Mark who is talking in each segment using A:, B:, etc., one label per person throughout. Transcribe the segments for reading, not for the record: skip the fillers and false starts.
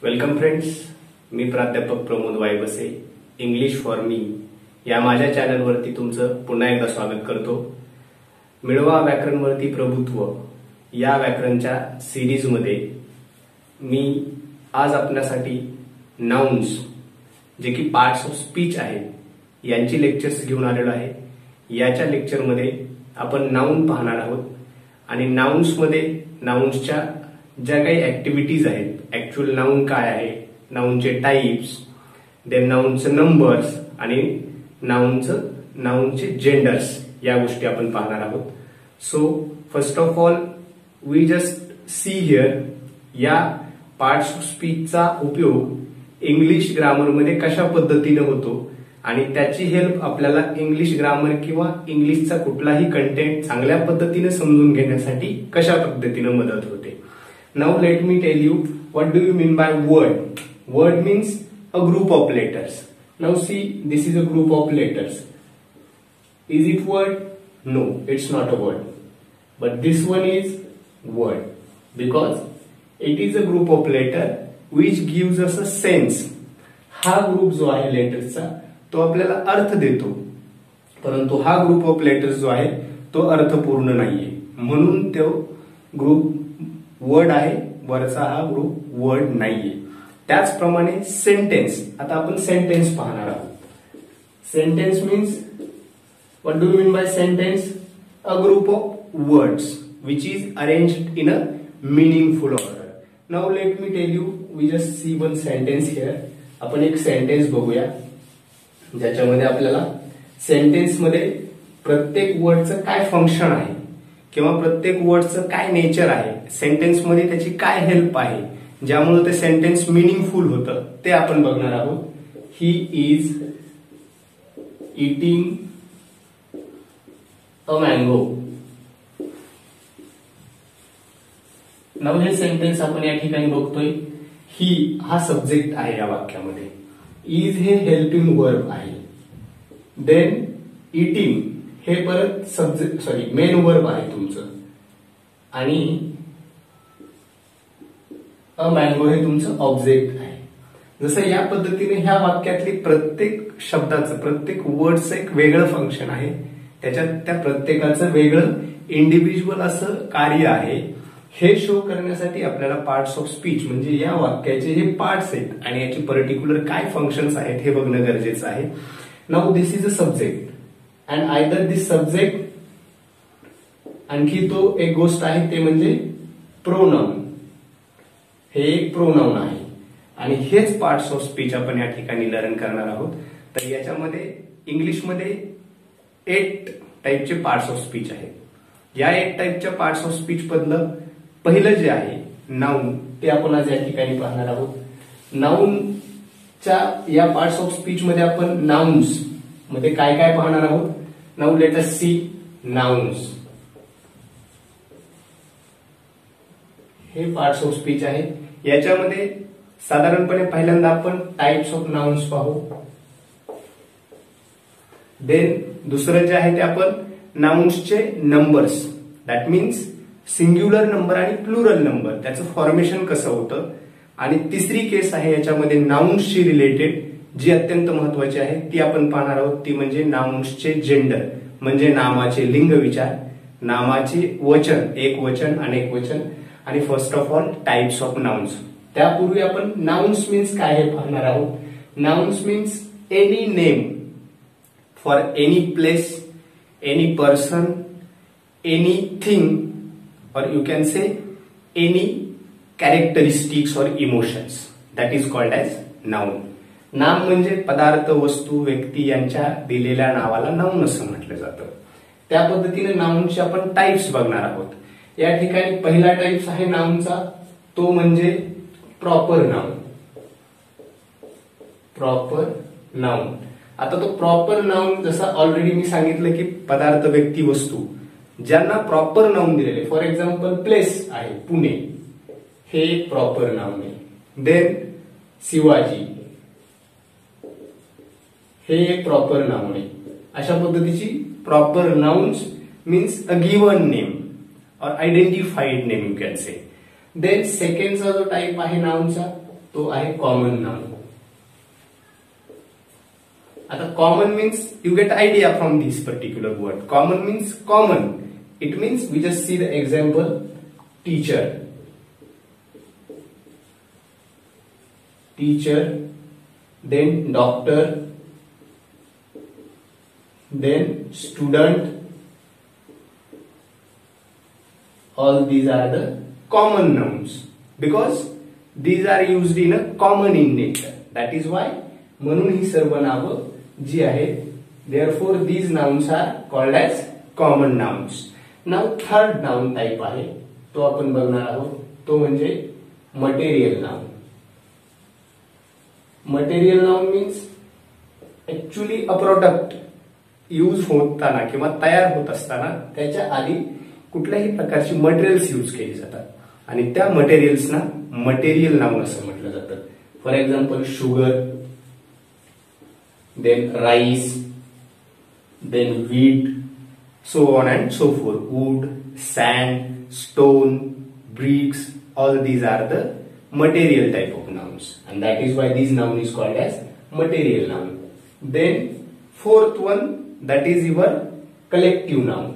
A: Welcome friends, मी प्राध्यापक Pramod वायबसे English for me या माझ्या चॅनलवरती तुमचं पुन्हा एकदा स्वागत करतो. मिळवा व्याकरणवरती प्रभुत्व या व्याकरणच्या सिरीजमध्ये मी आज आपल्यासाठी नाउन्स जे की पार्ट्स ऑफ स्पीच आहेत यांची लेक्चर्स घेऊन आलेलो आहे. याच्या लेक्चरमध्ये आपण नाउन पाहणार आहोत आणि नाउन्समध्ये नाउन्सच्या ज्या काही ऍक्टिव्हिटीज आहेत, ऍक्च्युअल नाउन काय आहे, नाउनचे टाइप्स, देन नाउनचे नंबर्स आणि नाउनचे जेंडर्स या गोष्टी आपण पाहणार आहोत. So first of all we just see here या पार्ट्स ऑफ स्पीचचा उपयोग इंग्लिश ग्रामरमध्ये कशा पद्धतीने होतो आणि त्याची हेल्प आपल्याला इंग्लिश ग्रामर किंवा इंग्लिशचा कुठलाही कंटेंट चांगल्या पद्धतीने समजून घेण्यासाठी कशा पद्धतीने मदत होते. Now let me tell you what do you mean by word. Word means a group of letters. Now see, this is a group of letters. Is it word? No, it's not a word. But this one is word because it is a group of letter which gives us a sense. हा group जो आहे लेटर्सचा तो आपल्याला अर्थ देतो, परंतु हा group of letters जो आहे तो अर्थपूर्ण नाहीये, म्हणून तो ग्रुप वर्ड आहे, वरचा हा ग्रुप वर्ड नाहीये. त्याचप्रमाणे सेंटेन्स, आता आपण सेंटेन्स पाहणार आहोत. Sentence means what do you mean by sentence? A group of words which is arranged in a meaningful order. Now let me tell you, we just see one sentence here. आपण एक sentence बघूया ज्याच्यामध्ये आपल्याला sentence मध्ये प्रत्येक वर्डचं काय function आहे किंवा प्रत्येक वर्डचं काय नेचर आहे, सेंटेन्स मध्ये त्याची काय हेल्प आहे, ज्यामुळे ते सेंटेन्स मिनिंगफुल होतं, ते आपण बघणार आहोत. He is eating a mango. नाव हे सेंटेन्स आपण या ठिकाणी बघतोय. ही हा सब्जेक्ट आहे या वाक्यामध्ये, इज हे हेल्पिंग वर्ब आहे, देन इटिंग हे परत सब्जेक्ट मेन वर्ब आहे तुमचं, आणि अ मँगो हे तुमचं ऑब्जेक्ट आहे. जसं या पद्धतीने ह्या वाक्यातली प्रत्येक शब्दाचं, प्रत्येक वर्डचं एक वेगळं फंक्शन आहे, त्याच्यात त्या प्रत्येकाचं वेगळं इंडिव्हिज्युअल असं कार्य आहे. हे शो करण्यासाठी आपल्याला पार्ट्स ऑफ स्पीच म्हणजे या वाक्याचे जे पार्ट्स आहेत आणि याचे पर्टिक्युलर काय फंक्शन्स आहेत हे बघणं गरजेचं आहे. Now this is a subject and either this subject, आणखी तो एक गोष्ट आहे ते म्हणजे प्रोनाउन. हे एक प्रोनाउन आहे आणि हेच पार्ट्स ऑफ स्पीच आपण या ठिकाणी लर्न करणार आहोत. तर याच्यामध्ये इंग्लिशमध्ये 8 टाईपचे पार्ट्स ऑफ स्पीच आहेत. या 8 टाईपच्या पार्ट्स ऑफ स्पीच मधलं पहिलं जे आहे नाउन, ते आपण आज या ठिकाणी पाहणार आहोत. नाउनच्या या पार्ट्स ऑफ स्पीच मध्ये आपण नाउन्स मध्ये काय काय पाहणार आहोत. Now let us see nouns. हे पार्ट्स ऑफ स्पीच आहे. याच्यामध्ये साधारणपणे पहिल्यांदा आपण टाइप्स ऑफ नाउन्स पाहू. देन दुसरं जे आहे ते आपण नाउन्सचे numbers, that means singular number आणि प्लुरल नंबर, त्याचं फॉर्मेशन कसं होतं. आणि तिसरी केस आहे याच्यामध्ये नाउन्सशी रिलेटेड जी अत्यंत महत्वाची आहे ती आपण पाहणार आहोत. ती म्हणजे नाउन्सचे जेंडर, म्हणजे नामाचे लिंग विचार, नामाचे वचन, एक वचन, अनेक वचन, आणि first of all types of nouns. त्यापूर्वी आपण नाउन्स मीन्स काय हे पाहणार आहोत. Nouns means any name for any place, any person, anything, or you can say any characteristics or emotions, that is called as noun. नाम म्हणजे पदार्थ, वस्तू, व्यक्ती यांच्या दिलेल्या नावाला नाउन असं म्हटलं जातं. त्या पद्धतीने नाउनचे आपण टाइप्स बघणार आहोत. या ठिकाणी पहिला टाइप्स आहे नाउनचा, तो म्हणजे प्रॉपर नाउन. Proper noun. आता तो प्रॉपर नाउन जसं ऑलरेडी मी सांगितलं की पदार्थ, व्यक्ती, वस्तू ज्यांना प्रॉपर नाउन दिलेले, फॉर एक्झाम्पल प्लेस आहे पुणे, हे एक प्रॉपर नाउन आहे. देन शिवाजी, हे एक प्रॉपर नाउन आहे. अशा पद्धतीची proper nouns means a given name or identified name you can say. Then सेकंडचा जो टाइप आहे नाउनचा तो आहे कॉमन नाउन. आता common means you get idea from this particular word. Common means common. It means we just see the example teacher, teacher, then doctor, then student. All these are the common nouns because these are used in a common in nature. That is why म्हणून ही सर्व नावं जी आहेत, therefore these nouns are called as common nouns. Now third noun type आहे तो आपण बघणार आहोत, तो म्हणजे material noun. Material noun means actually a product use होताना किंवा तयार होत असताना त्याच्या आधी कुठल्याही प्रकारची मटेरियल्स यूज केली जातात आणि त्या मटेरियल्सना मटेरियल नाउन असं म्हटलं जातं. For example sugar, then rice, then wheat, so on and so forth. Wood, sand, stone, bricks, all these are the material type of nouns, and that is why this noun is called as material noun. Then fourth one, that is your collective noun.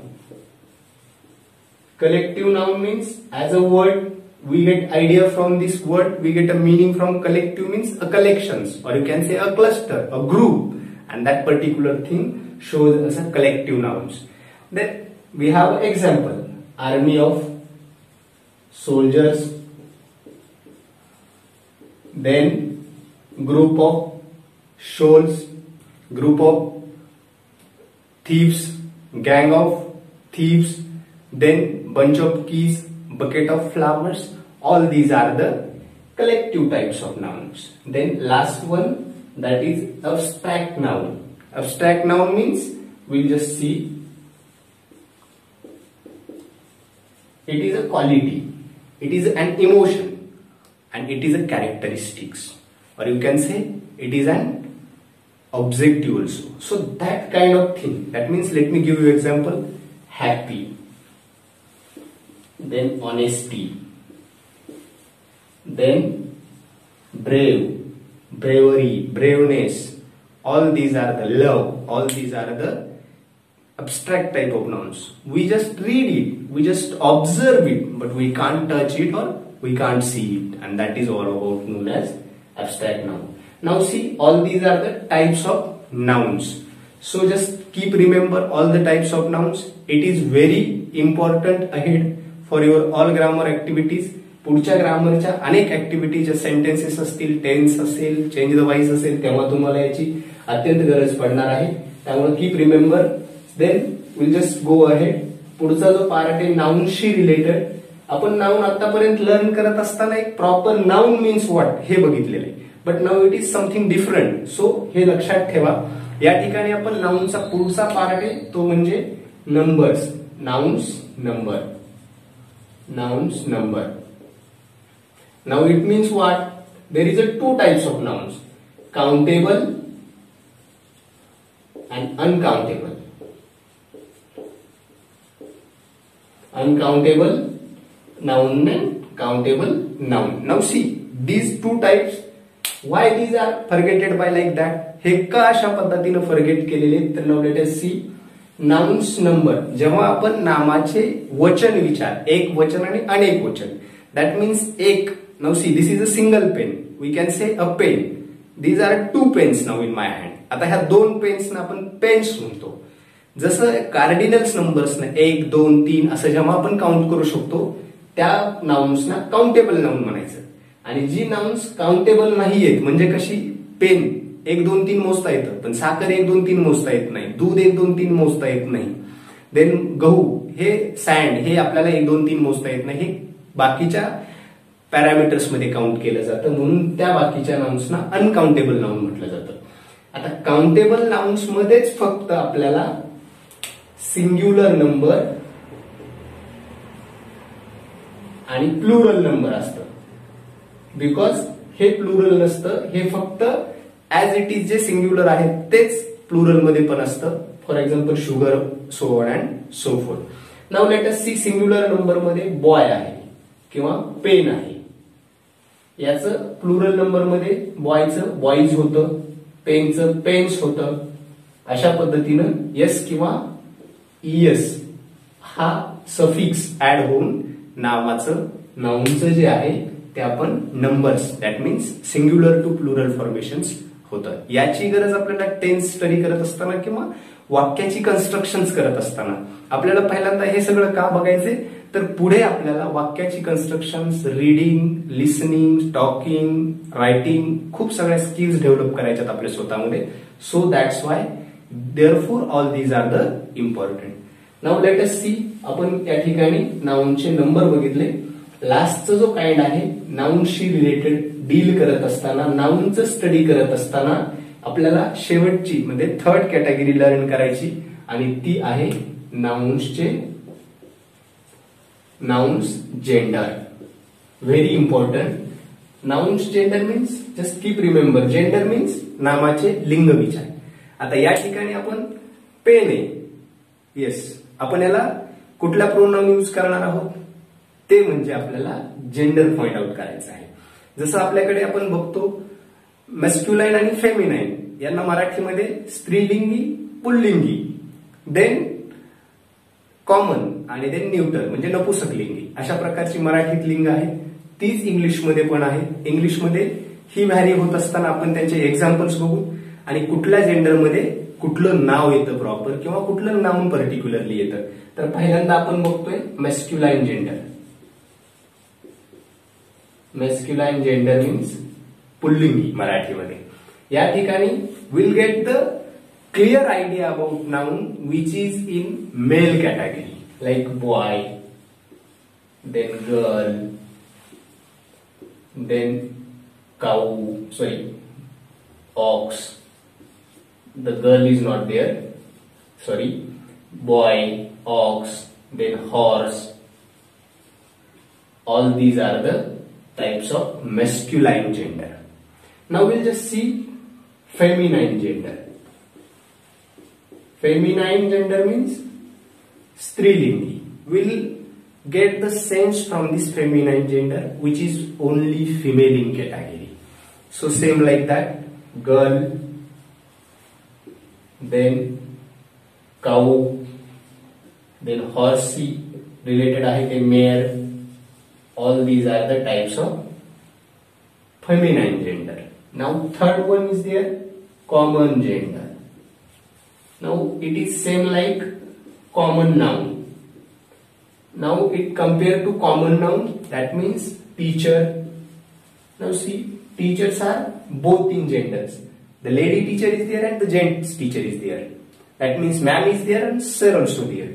A: Collective noun means as a word we get idea from this word, we get a meaning from collective means a collections, or you can say a cluster, a group, and that particular thing shows as a collective nouns. Then we have example, army of soldiers, then group of shoals, group of thieves, gang of thieves, then bunch of keys, bucket of flowers. All these are the collective types of nouns. Then last one, that is abstract noun. Abstract noun means we'll just see. It is a quality, it is an emotion, and it is a characteristics, or you can say it is an objective also. So that kind of thing. That means, let me give you example. Happy, then honesty, then brave, bravery, braveness. All these are the love. All these are the abstract type of nouns. We just read it, we just observe it, but we can't touch it or we can't see it, and that is all about known as abstract noun. Now see, all these are the types of nouns. So just keep remember all the types of nouns. It is very important ahead for your all grammar activities. पुढच्या ग्रामरच्या अनेक activities, sentences असतील, tense असेल, change the voice असेल, तेव्हा तुम्हाला याची अत्यंत गरज पडणार आहे. त्यामुळे keep remember. Then will just go ahead. पुढचा जो पार्ट आहे नाउनशी रिलेटेड. आपण नाउन आतापर्यंत लर्न करत असताना एक प्रॉपर नाउन मीन्स व्हॉट हे बघितलेलं आहे, but now it is something different. So हे लक्षात ठेवा. या ठिकाणी आपण नाउनचा पुढचा पार्ट आहे तो म्हणजे numbers. Nouns number, nouns number. Now it means what? There is a two types of nouns, countable and uncountable. Uncountable noun and countable noun. Now see these two types. Why these are forgetted by like that? हे का अशा पद्धतीने forget केलेले? तर now let us see. Nouns number. जेव्हा आपण नामाचे वचन विचार, एक वचन आणि अनेक वचन. That means एक. Now see, this is a single pen. We can say a pen. These are two pens now in my hand. आता ह्या दोन पेन्स ना आपण पेन्स म्हणतो. जसं कार्डिनल्स नंबर्स ना 1, 2, 3 असं जेव्हा आपण काउंट करू शकतो त्या नाउन्स ना काउंटेबल नाउन म्हणायचं. आणि जी नाउन्स काउंटेबल नाहीयेत म्हणजे कशी, पेन 1, 2, 3 मोजता येतं पण साखर 1, 2, 3 मोजता येत नाही, दूध 1, 2, 3 मोजता येत नाही. देन गहू हे, सँड हे आपल्याला 1, 2, 3 मोजता येत नाही. हे बाकीच्या पॅरामीटर्स मध्ये काउंट केलं जातं, म्हणून त्या बाकीच्या नाउन्सना अनकाउंटेबल नाउन म्हटलं जातं. आता काउंटेबल नाउन्स मध्येच फक्त आपल्याला सिंग्युलर नंबर आणि प्लुरल नंबर असतं. बिकॉज हे प्लुरल नसतं, हे फक्त ऍज इट इज जे सिंग्युलर आहे तेच प्लुरल मध्ये पण असतं. For example sugar, so on and so forth. Now let us see singular number मध्ये बॉय आहे किंवा पेन आहे. याचं प्लुरल नंबर मध्ये बॉयचं बॉईज होतं, पेनचं पेन्स होतं. अशा पद्धतीनं यस किंवा इयस हा सफिक्स ऍड होऊन नाऊनचं जे आहे ते आपण numbers that means singular to plural formations होतं. याची गरज आपल्याला टेन्स स्टडी करत असताना किंवा वाक्याची कन्स्ट्रक्शन्स करत असताना आपल्याला पहिल्यांदा हे सगळं का बघायचंय, तर पुढे आपल्याला वाक्याची constructions, reading, listening, talking, writing खूप साऱ्या स्किल्स डेव्हलप करायच्यात आपल्या स्वतःमध्ये. So that's why therefore all these are the important. Now let us see. आपण या ठिकाणी नाऊनचे नंबर बघितले. लास्टचा जो काइंड आहे नाऊनशी रिलेटेड डील करत असताना, नाऊनचं स्टडी करत असताना आपल्याला शेवटची म्हणजे थर्ड कॅटेगरी लर्न करायची आणि ती आहे nouns gender. Very important. Nouns gender means just keep remember, gender means नामाचे लिंग विचार. आता या ठिकाणी आपण पेन आहे, येस, आपण याला कुठला प्रोनाउन यूज करणार आहोत ते म्हणजे आपल्याला जेंडर पॉइंट आउट करायचं आहे. जसं आपल्याकडे आपण बघतो मॅस्क्युलाइन आणि फेमिनाइन यांना मराठीमध्ये स्त्रीलिंगी, पुल्लिंगी, देन कॉमन आणि देन न्यूटर म्हणजे नपुसकलिंगी अशा प्रकारची मराठीत लिंग आहे. तीच इंग्लिशमध्ये पण आहे. इंग्लिशमध्ये ही व्हॅरी होत असताना आपण त्यांचे एक्झाम्पल्स बघू आणि कुठल्या जेंडरमध्ये कुठलं नाव येतं प्रॉपर किंवा कुठलं नाउन पर्टिक्युलरली येतं. तर पहिल्यांदा आपण बघतोय masculine gender. Masculine gender means पुल्लिंगी मराठीमध्ये. या ठिकाणी will get the clear idea about noun which is in male category like boy, then girl, then cow, sorry ox, the girl is not there, sorry, boy, ox, then horse. All these are the types of masculine gender. Now we'll just see feminine gender. Feminine gender means strilingi. We'll get the sense from this feminine gender which is only female in category. So same like that, girl, then cow, then horsey related आहे ते mare. All these are the types of feminine gender. Now third one is there, common gender. Now it is same like common noun. Now it compared to common noun, that means teacher. Now see, teachers are both in genders. The lady teacher is there and the gents teacher is there. That means ma'am is there and sir also there.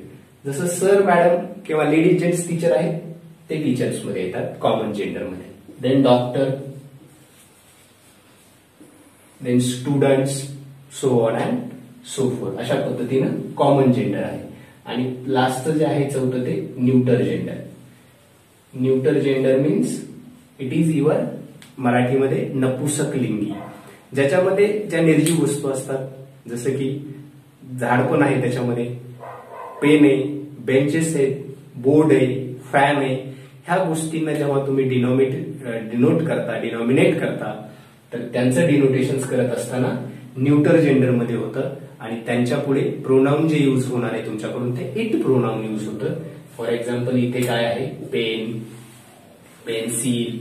A: जसं sir madam किंवा lady gents teacher आहे ते teachers मध्ये येतात common gender मध्ये. Then doctor, then students, so on and so forth. अशा पद्धतीनं common gender आहे. आणि लास्ट जे आहे चौथं ते neuter gender. Neuter gender means it is your मराठीमध्ये नपुसकलिंगी, ज्याच्यामध्ये ज्या निर्जीव वस्तू असतात जसं की झाड पण आहे त्याच्यामध्ये, पेन आहे, बेंचेस आहेत, बोर्ड आहे, फॅन आहे. ह्या गोष्टींना जेव्हा तुम्ही डिनॉमिनेट करता तर त्यांचं डिनोटेशन्स करत असताना न्यूटर जेंडर मध्ये होतं आणि त्यांच्या पुढे प्रोनाउन जे यूज होणार आहे तुमच्याकडून ते इट प्रोनाउन यूज होतं. फॉर एक्झाम्पल इथे काय आहे, pen, pencil,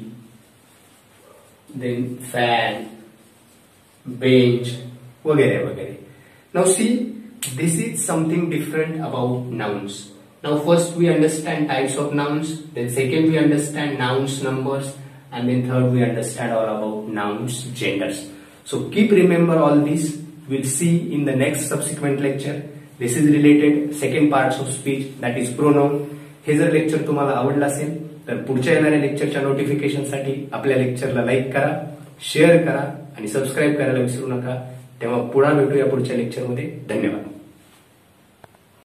A: then fan, bench वगैरे वगैरे. Now see, this is something different about nouns. Now first we understand types of nouns, then second we understand nouns numbers, and then third we understand all about nouns genders. So keep remember all this. We'll see in the next subsequent lecture. This is related second parts of speech, that is pronoun. हे जर lecture तुम्हाला आवडलं असेल तर पुढच्या येणाऱ्या लेक्चरच्या notification साठी आपल्या लेक्चरला लाईक करा, शेअर करा आणि सबस्क्राईब करायला विसरू नका. तेव्हा पुन्हा भेटूया पुढच्या लेक्चरमध्ये. धन्यवाद.